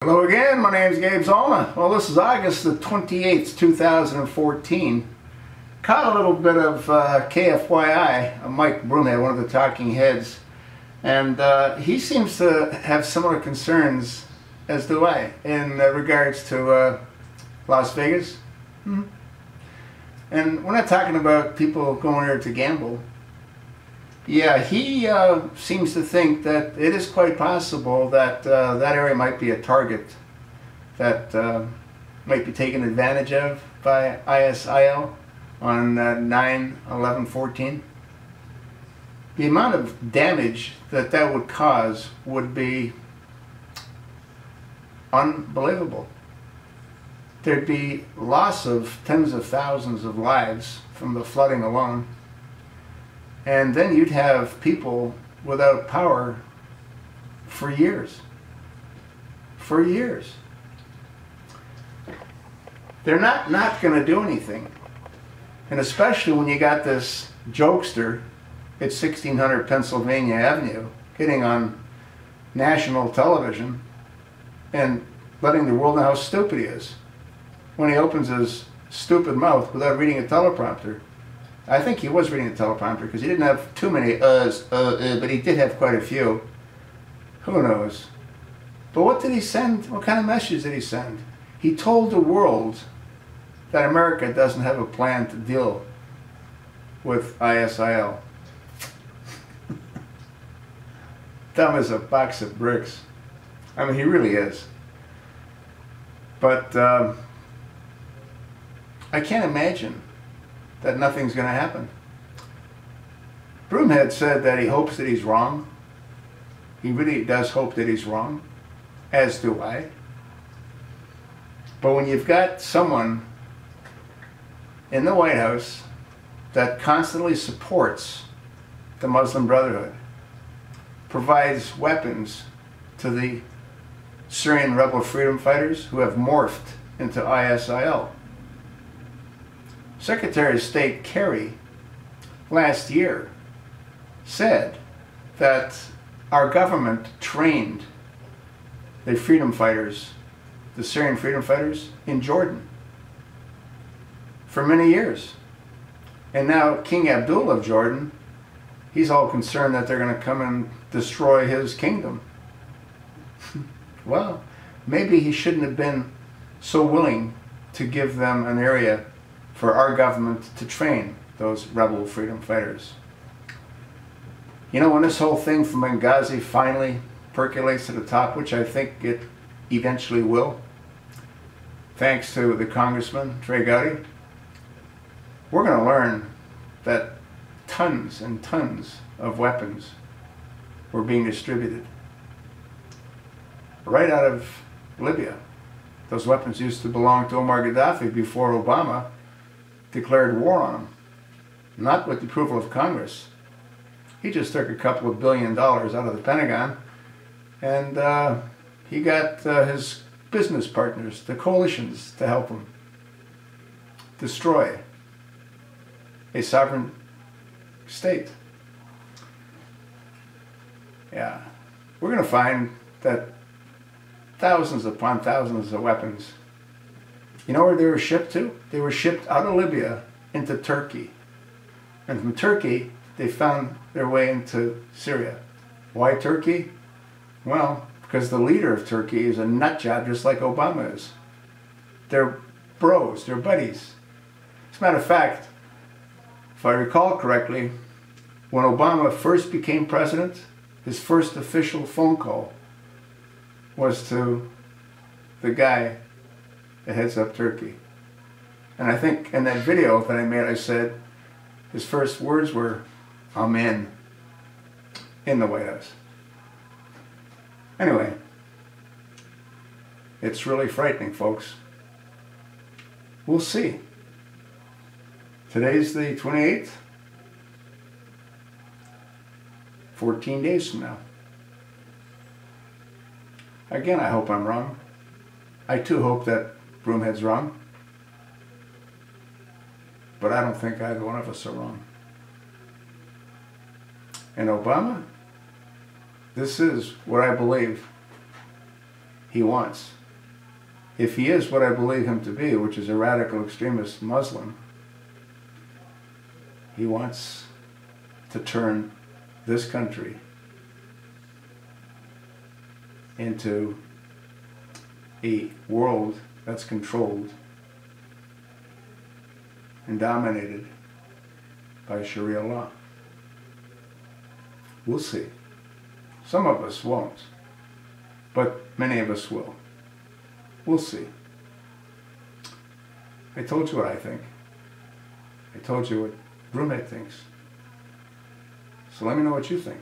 Hello again, my name is Gabe Zolma. Well, this is August the 28th, 2014. Caught a little bit of KFYI, Mike Broomhead, one of the talking heads, and he seems to have similar concerns as do I in regards to Las Vegas. And we're not talking about people going there to gamble. Yeah, he seems to think that it is quite possible that that area might be a target that might be taken advantage of by ISIL on 9/11/14. The amount of damage that that would cause would be unbelievable. There'd be loss of tens of thousands of lives from the flooding alone. And then you'd have people without power for years. For years. They're not going to do anything. And especially when you got this jokester at 1600 Pennsylvania Avenue getting on national television and letting the world know how stupid he is when he opens his stupid mouth without reading a teleprompter. I think he was reading a teleprompter because he didn't have too many but he did have quite a few. Who knows? But what did he send? What kind of message did he send? He told the world that America doesn't have a plan to deal with ISIL. Dumb as a box of bricks. I mean, he really is. But I can't imagine that nothing's going to happen. Broomhead said that he hopes that he's wrong. He really does hope that he's wrong, as do I. But when you've got someone in the White House that constantly supports the Muslim Brotherhood, provides weapons to the Syrian rebel freedom fighters who have morphed into ISIL. Secretary of State Kerry last year said that our government trained the freedom fighters, the Syrian freedom fighters, in Jordan for many years. And now King Abdullah of Jordan, he's all concerned that they're going to come and destroy his kingdom. Well, maybe he shouldn't have been so willing to give them an area for our government to train those rebel freedom fighters. You know, when this whole thing from Benghazi finally percolates to the top, which I think it eventually will, thanks to the Congressman, Trey Gowdy, we're going to learn that tons and tons of weapons were being distributed right out of Libya. Those weapons used to belong to Omar Gaddafi before Obama declared war on him, not with the approval of Congress. He just took a couple of $1 billion out of the Pentagon, and he got his business partners, the coalitions, to help him destroy a sovereign state. Yeah, we're going to find that thousands upon thousands of weapons. You know where they were shipped to? They were shipped out of Libya into Turkey. And from Turkey, they found their way into Syria. Why Turkey? Well, because the leader of Turkey is a nutjob just like Obama is. They're bros, they're buddies. As a matter of fact, if I recall correctly, when Obama first became president, his first official phone call was to the guy that heads up Turkey. And I think in that video that I made, I said his first words were, "I'm in the White House." Anyway, it's really frightening, folks. We'll see. Today's the 28th. 14 days from now. Again, I hope I'm wrong. I too hope that Broomhead's wrong. But I don't think either one of us are wrong. And Obama, this is what I believe he wants. If he is what I believe him to be, which is a radical extremist Muslim, he wants to turn this country into a world that's controlled and dominated by Sharia law. We'll see. Some of us won't, but many of us will. We'll see. I told you what I think. I told you what Broomhead thinks. So let me know what you think.